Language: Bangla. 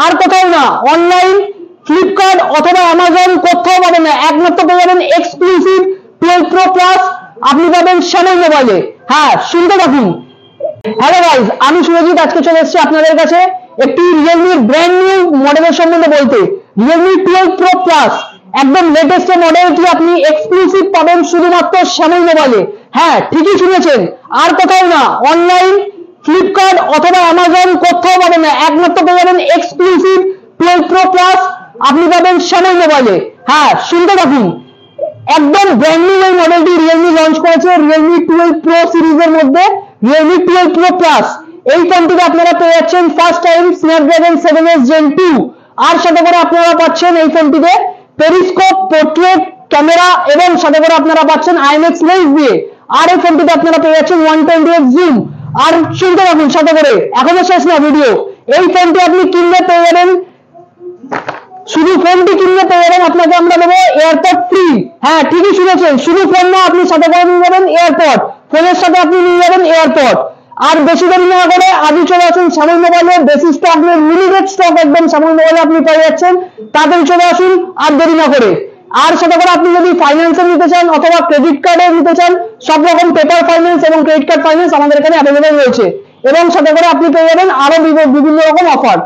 আর কোথাও না, অনলাইন ফ্লিপকার্ট অথবা অ্যামাজন কোথাও পাবেন না, একমাত্র পেয়ে যাবেন এক্সক্লুসিভ 12 প্রো প্লাস আপনি পাবেন শ্যামল মোবাইলে। হ্যাঁ, শুনতে থাকুন। হ্যালো গাইস, আমি সুরজিৎ আজকে চলে এসেছি আপনাদের কাছে একটি রিয়েলমি ব্র্যান্ড নিউ মডেলের সম্বন্ধে বলতে। রিয়েলমি 12 প্রো প্লাস একদম লেটেস্ট মডেলটি আপনি এক্সক্লুসিভ পাবেন শুধুমাত্র শ্যামল মোবাইলে। হ্যাঁ, ঠিকই শুনেছেন, আর কোথাও না, অনলাইন ফ্লিপকার্ট অথবা অ্যামাজন কোথাও পাবেন না, একমাত্র পেয়ে যাবেন এক্সক্লুসিভ 12 প্রো প্লাস আপনি পাবেন শ্যামল মোবাইলে। হ্যাঁ, শুনতে থাকুন। একদম ব্র্যান্ড নিউ এই মডেলটি রিয়েলমি লঞ্চ করেছে রিয়েলমি 12 প্রো সিরিজের মধ্যে রিয়েলমি 12 প্রো প্লাস। এই ফোনটিতে আপনারা পেয়ে যাচ্ছেন first time Snapdragon 7s Gen 2, আর সাথে করে আপনারা পাচ্ছেন এই ফোনটিতে পেরিস্কোপ পোর্ট্রেট ক্যামেরা এবং সাথে করে আপনারা পাচ্ছেন আইএমএক্স লেন্স দিয়ে। আর এই ফোনটিতে আপনারা পেয়ে যাচ্ছেন 120x জুম। আর শুনতে পাবেন সাথে করে, এখনো শেষ না ভিডিও, এই ফোনটি আপনি কিনলে পেয়ে যাবেন, শুধু ফোনটি কিনলে পেয়ে যাবেন আপনাকে আমরা দেবো এয়ারপড ফ্রি। হ্যাঁ, ঠিকই শুনেছেন, শুধু ফোন না, আপনি সাথে করে নিয়ে যাবেন এয়ারপড, ফোনের সাথে আপনি নিয়ে যাবেন এয়ারপড। আর বেশি দেরি না করে আজই চলে আসুন শ্যামল মোবাইলে, বেশি স্টক নেই, লিমিটেড স্টক একদম শ্যামল মোবাইলে আপনি পেয়ে যাচ্ছেন, তাড়াতাড়ি চলে আসুন আর দেরি না করে। আর সাথে করে আপনি যদি ফাইন্যান্সে নিতে চান অথবা ক্রেডিট কার্ডে নিতে চান, সব রকম পেপার ফাইন্যান্স এবং ক্রেডিট কার্ড ফাইন্যান্স আমাদের এখানে অ্যাভেলেবল রয়েছে, এবং সাথে করে আপনি পেয়ে যাবেন আরো বিভিন্ন রকম অফার।